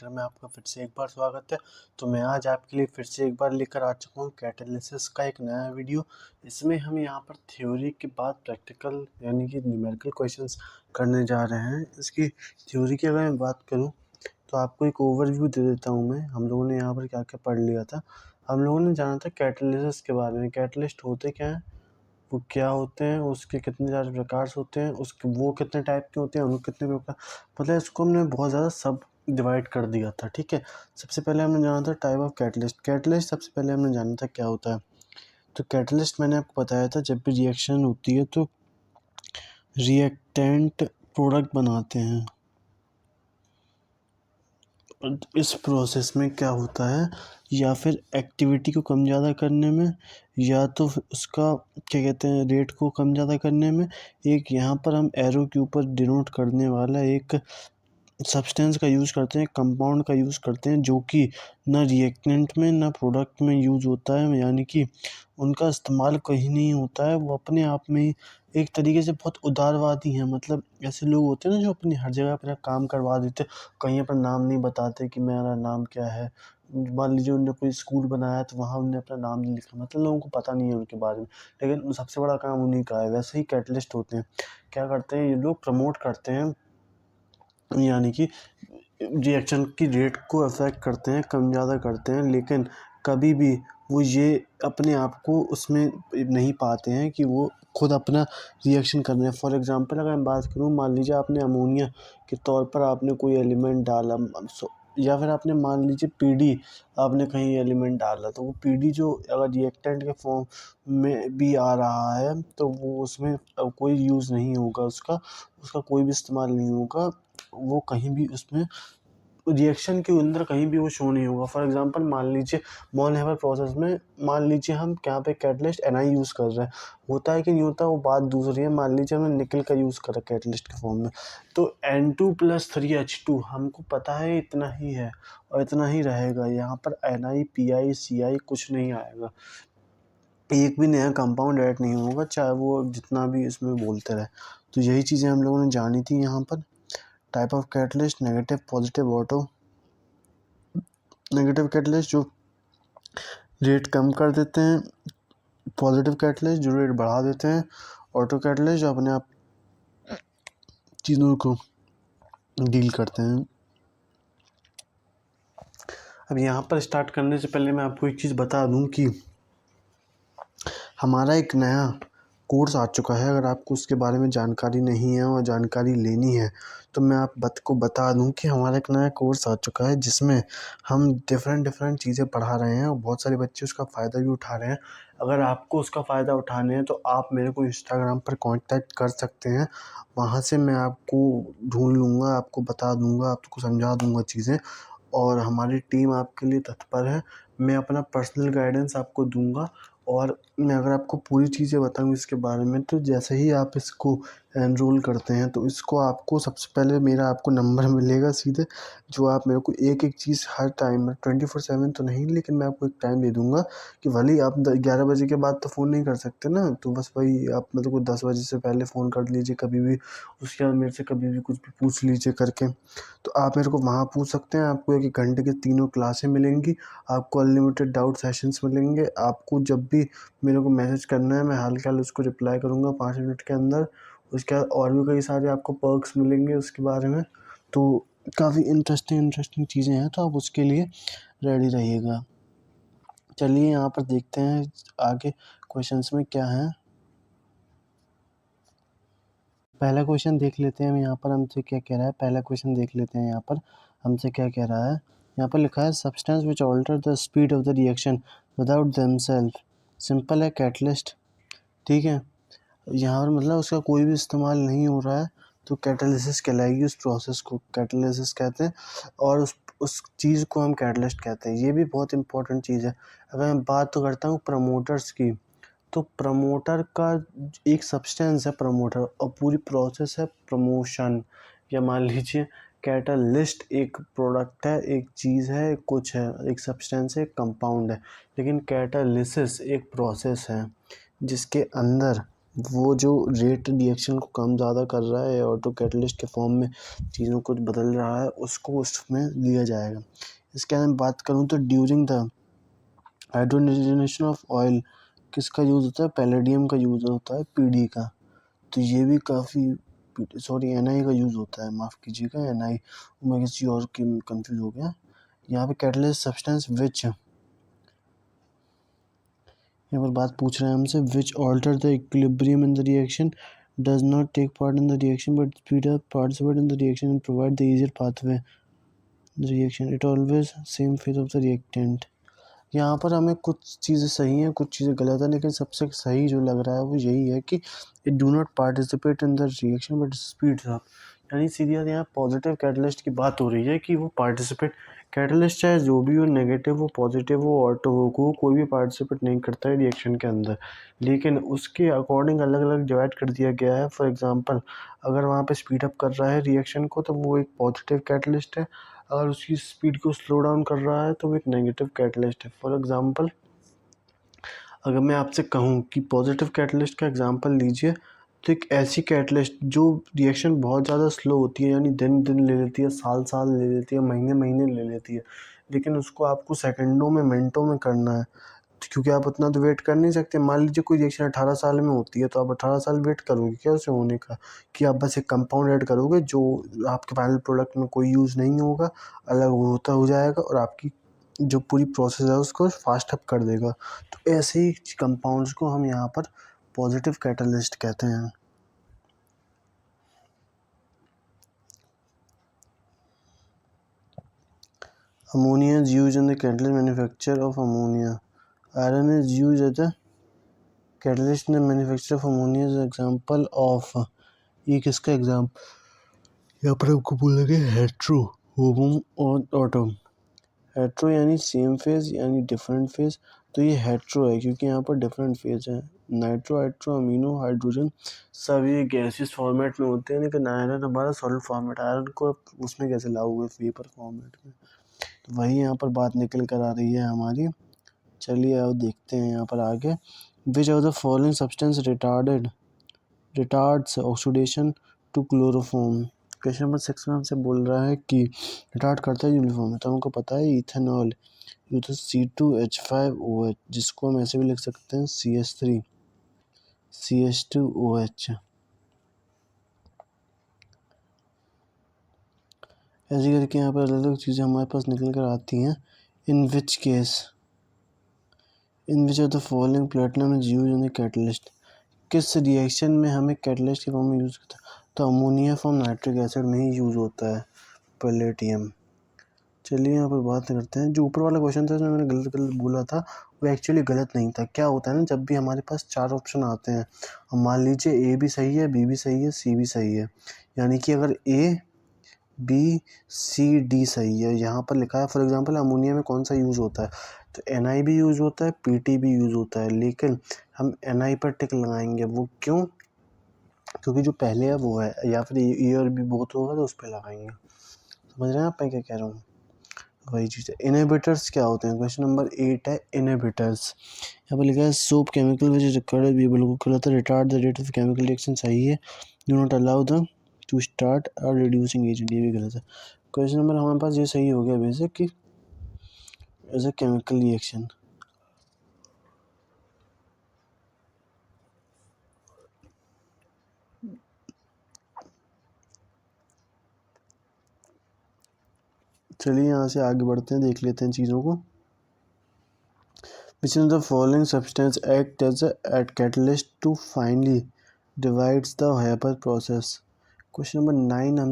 Chapter में आपका फिर से एक बार स्वागत है। तो मैं आज आपके लिए फिर से एक बार लेकर आ चुका हूँ कैटालिसिस का एक नया वीडियो। इसमें हम यहाँ पर थ्योरी के बाद प्रैक्टिकल यानी कि न्यूमेरिकल क्वेश्चंस करने जा रहे हैं। इसकी थ्योरी की अगर मैं बात करूँ तो आपको एक ओवरव्यू दे देता हूँ मैं। हम लोगों ने यहाँ पर क्या क्या पढ़ लिया था। हम लोगों ने जाना था कैटालिसिस के बारे में। कैटलिस्ट होते क्या हैं, वो क्या होते हैं, उसके कितने ज़्यादा प्रकार होते हैं, उसके वो कितने टाइप के होते हैं, उनको कितने प्रकार, मतलब इसको हमने बहुत ज़्यादा सब डिवाइड कर दिया था। ठीक है, सबसे पहले हमने जाना था टाइप ऑफ कैटलिस्ट। कैटलिस्ट सबसे पहले हमने जाना था क्या होता है। तो कैटलिस्ट मैंने आपको बताया था, जब भी रिएक्शन होती है तो रिएक्टेंट प्रोडक्ट बनाते हैं। इस प्रोसेस में क्या होता है, या फिर एक्टिविटी को कम ज़्यादा करने में, या तो उसका क्या कहते हैं रेट को कम ज़्यादा करने में, एक यहाँ पर हम एरो के ऊपर डिनोट करने वाला एक सब्सटेंस का यूज़ करते हैं, कंपाउंड का यूज़ करते हैं, जो कि ना रिएक्टेंट में ना प्रोडक्ट में यूज़ होता है, यानी कि उनका इस्तेमाल कहीं नहीं होता है। वो अपने आप में ही एक तरीके से बहुत उदारवादी हैं। मतलब ऐसे लोग होते हैं ना जो अपनी हर जगह अपना काम करवा देते, कहीं अपना नाम नहीं बताते कि मेरा नाम क्या है। मान लीजिए उन्होंने कोई स्कूल बनाया तो वहाँ उन्होंने अपना नाम नहीं लिखा, मतलब लोगों को पता नहीं है उनके बारे में, लेकिन सबसे बड़ा काम उन्हीं का है। वैसे ही कैटलिस्ट होते हैं। क्या करते हैं ये लोग, प्रमोट करते हैं, यानी कि रिएक्शन की रेट को अफेक्ट करते हैं, कम ज़्यादा करते हैं, लेकिन कभी भी वो ये अपने आप को उसमें नहीं पाते हैं कि वो खुद अपना रिएक्शन कर रहे हैं। फॉर एग्जांपल अगर मैं बात करूँ, मान लीजिए आपने अमोनिया के तौर पर आपने कोई एलिमेंट डाला, या फिर आपने मान लीजिए पीडी आपने कहीं एलिमेंट डाला, तो वो पीडी जो अगर रिएक्टेंट के फॉर्म में भी आ रहा है तो वो उसमें कोई यूज़ नहीं होगा, उसका कोई भी इस्तेमाल नहीं होगा। वो कहीं भी उसमें रिएक्शन के अंदर कहीं भी वो शो नहीं होगा। फॉर एग्जांपल मान लीजिए मॉन हेवर प्रोसेस में, मान लीजिए हम क्या पे कैटलिस्ट Ni यूज़ कर रहे हैं, होता है कि नहीं होता वो बात दूसरी है। मान लीजिए हमने निकल का यूज़ करा कैटलिस्ट के फॉर्म में, तो N2+3H2 हमको पता है इतना ही है और इतना ही रहेगा। यहाँ पर Ni, Pi, Ci कुछ नहीं आएगा, एक भी नया कंपाउंड ऐड नहीं होगा, चाहे वो जितना भी इसमें बोलते रहे। तो यही चीज़ें हम लोगों ने जानी थी यहाँ पर। Type of catalyst, negative, positive, auto. Negative catalyst जो रेट कम कर देते हैं, पॉजिटिव कैटलिस्ट जो रेट बढ़ा देते हैं, ऑटो कैटलिस्ट जो अपने आप चीज़ों को डील करते हैं। अब यहाँ पर स्टार्ट करने से पहले मैं आपको एक चीज़ बता दूँ कि हमारा एक नया कोर्स आ चुका है। अगर आपको उसके बारे में जानकारी नहीं है और जानकारी लेनी है तो मैं आपको बता दूं कि हमारा एक नया कोर्स आ चुका है, जिसमें हम डिफरेंट चीज़ें पढ़ा रहे हैं और बहुत सारे बच्चे उसका फ़ायदा भी उठा रहे हैं। अगर आपको उसका फ़ायदा उठाने हैं तो आप मेरे को इंस्टाग्राम पर कांटेक्ट कर सकते हैं। वहाँ से मैं आपको ढूंढ लूँगा, आपको बता दूँगा, आपको समझा दूँगा चीज़ें, और हमारी टीम आपके लिए तत्पर है। मैं अपना पर्सनल गाइडेंस आपको दूँगा, और मैं अगर आपको पूरी चीज़ें बताऊँ इसके बारे में, तो जैसे ही आप इसको एनरोल करते हैं तो इसको आपको सबसे पहले मेरा आपको नंबर मिलेगा सीधे, जो आप मेरे को एक चीज़ हर टाइम 24/7 तो नहीं, लेकिन मैं आपको एक टाइम दे दूँगा कि भले ही आप 11 बजे के बाद तो फ़ोन नहीं कर सकते ना, तो बस वही आप मेरे को 10 बजे से पहले फ़ोन कर लीजिए कभी भी। उसके बाद मेरे से कभी भी कुछ भी पूछ लीजिए करके। तो आप मेरे को वहाँ पूछ सकते हैं। आपको 1 घंटे की तीनों क्लासें मिलेंगी, आपको अनलिमिटेड डाउट सेशंस मिलेंगे। आपको जब भी मेरे को मैसेज करना है मैं हाल-फिलहाल उसको रिप्लाई करूँगा 5 मिनट के अंदर। उसके बाद और भी कई सारे आपको पर्क्स मिलेंगे उसके बारे में। तो काफ़ी इंटरेस्टिंग चीज़ें हैं, तो आप उसके लिए रेडी रहिएगा। चलिए यहाँ पर देखते हैं आगे क्वेश्चंस में क्या है। पहला क्वेश्चन देख लेते हैं यहाँ पर हमसे क्या कह रहा है। पहला क्वेश्चन देख लेते हैं यहाँ पर हमसे क्या कह रहा है। यहाँ पर लिखा है substance which alter the speed of the reaction without themself. Simple है, कैटलिस्ट। ठीक है, यहाँ पर मतलब उसका कोई भी इस्तेमाल नहीं हो रहा है तो कैटालिसिस कहलाएगी। उस प्रोसेस को कैटालिसिस कहते हैं, और उस चीज़ को हम कैटलिस्ट कहते हैं। ये भी बहुत इंपॉर्टेंट चीज़ है। अगर मैं बात तो करता हूँ प्रमोटर्स की, तो प्रमोटर का एक सब्सटेंस है प्रमोटर, और पूरी प्रोसेस है प्रमोशन। या मान लीजिए कैटालिस्ट एक प्रोडक्ट है, एक चीज़ है, कुछ है, एक सब्सटेंस है, एक कंपाउंड है। लेकिन कैटालिसिस एक प्रोसेस है जिसके अंदर वो जो रेट रिएक्शन को कम ज़्यादा कर रहा है ऑटो कैटलिस्ट के फॉर्म में चीज़ों को बदल रहा है, उसको उसमें लिया जाएगा। इसके अलावा बात करूँ तो during the hydrogenation of oil किसका यूज़ होता है, पैलेडियम का यूज़ होता है, पीडी का। तो ये भी काफ़ी एनआई का यूज़ होता है, माफ़ कीजिएगा एनआई, मैं किसी और की कंफ्यूज हो गया। यहाँ पे कैटलिस्ट सब्सटेंस विच, यहाँ पर बात पूछ रहे हैं हमसे, which alter the equilibrium in the reaction, does not take part in the reaction but speed up participate in the reaction and provide the easier pathway the reaction, it always same phase of the reactant. यहाँ पर हमें कुछ चीज़ें सही हैं, कुछ चीज़ें गलत है, लेकिन सबसे सही जो लग रहा है वो यही है कि it do not participate in the reaction but speeds up. यानी सीधी बात, यहाँ पॉजिटिव कैटलिस्ट की बात हो रही है कि वो पार्टिसिपेट, कैटलिस्ट चाहे जो भी हो, नेगेटिव हो पॉजिटिव हो ऑटो हो, कोई भी पार्टिसिपेट नहीं करता है रिएक्शन के अंदर, लेकिन उसके अकॉर्डिंग अलग अलग डिवाइड कर दिया गया है। फॉर एग्जांपल, अगर वहाँ पे स्पीड अप कर रहा है रिएक्शन को तो वो एक पॉजिटिव कैटलिस्ट है, अगर उसकी स्पीड को स्लो डाउन कर रहा है तो वो एक नेगेटिव कैटलिस्ट है। फॉर एग्जांपल, अगर मैं आपसे कहूँ कि पॉजिटिव कैटलिस्ट का एग्जांपल लीजिए, तो एक ऐसी कैटलिस्ट जो रिएक्शन बहुत ज़्यादा स्लो होती है, यानी दिन दिन ले लेती है, साल साल ले लेती है, महीने महीने ले लेती है, लेकिन उसको आपको सेकंडों में, मिनटों में करना है, क्योंकि आप उतना तो वेट कर नहीं सकते। मान लीजिए कोई रिएक्शन 18 साल में होती है, तो आप 18 साल वेट करोगे क्या उसे होने का, कि आप बस एक कंपाउंड ऐड करोगे जो आपके फाइनल प्रोडक्ट में कोई यूज़ नहीं होगा, अलग होता हो जाएगा और आपकी जो पूरी प्रोसेस है उसको फास्ट अप कर देगा। तो ऐसे ही कंपाउंड्स को हम यहाँ पर पॉजिटिव कैटलिस्ट कहते हैं। Ammonia is use in the catalyst manufacture of ammonia, iron is use as a catalyst in the manufacture of ammonia is example of, ये किसका एग्जाम्पल, यहाँ पर आपको बोलेंगे हेट्रो, होमोम और ऑटम। हेट्रो यानी सेम फेज यानी डिफरेंट फेज, तो ये हेट्रो है क्योंकि यहाँ पर डिफरेंट फेज है। नाइट्रो, हाइड्रो, अमीनो, हाइड्रोजन सब ये गैसियस फॉर्मेट में होते हैं, लेकिन आयरन हमारा सॉलिड फॉर्मेट, आयरन को उसमें कैसे लाओगे, वेपर फॉर्मेट में। तो वही यहाँ पर बात निकल कर आ रही है हमारी। चलिए अब देखते हैं यहाँ पर आगे, which of the following substance retards oxidation to chloroform. Question number 6 में हमसे बोल रहा है कि रिटार्ड करता है यूनिफॉर्म, तो हमको पता है इथेनॉल, ये तो C2H5OH, जिसको हम ऐसे भी लिख सकते हैं CH3CH2OH। ऐसे करके यहाँ पर अलग अलग चीज़ें हमारे पास निकल कर आती हैं। In which of the following platinum is use in the catalyst, किस रिएक्शन में हमें कैटलिस्ट के फॉर्म में यूज़ करता है, तो अमोनिया फॉर्म नाइट्रिक एसिड में ही यूज़ होता है पैलेडियम। चलिए यहाँ पर बात करते हैं, जो ऊपर वाला क्वेश्चन था इसमें मैंने गलत गलत बोला था, वो एक्चुअली गलत नहीं था। क्या होता है ना, जब भी हमारे पास 4 ऑप्शन आते हैं, अब मान लीजिए ए भी सही है, बी भी सही है, सी भी सही है, यानी कि अगर ए बी सी डी सही है, यहाँ पर लिखा है फॉर एग्जांपल अमोनिया में कौन सा यूज़ होता है, तो एन भी यूज़ होता है, पी भी यूज़ होता है, लेकिन हम एन पर टिक लगाएंगे। वो क्यों, क्योंकि जो पहले है वो है, या फिर ए और बी बोथ होगा तो उस पर लगाएंगे। समझ रहे हैं आप मैं क्या कह रहा हूँ, वही चीज़ है। इनहिबिटर्स क्या होते हैं, क्वेश्चन नंबर 8 है इनहिबिटर्स। यहाँ पर लिखा है soap chemical which is required, ये बिल्कुल गलत है, retard the rate of chemical reaction सही है, do not allow the two start और रिड्यूसिंग एजेंट, ये भी गलत है। क्वेश्चन नंबर हमारे पास ये सही हो गया बेसिक कि एज अ केमिकल रिएक्शन। चलिए यहाँ से आगे बढ़ते हैं, देख लेते हैं चीज़ों को। Which of the following substance act as a catalyst to finally divides the Haber process? Question number 9 हम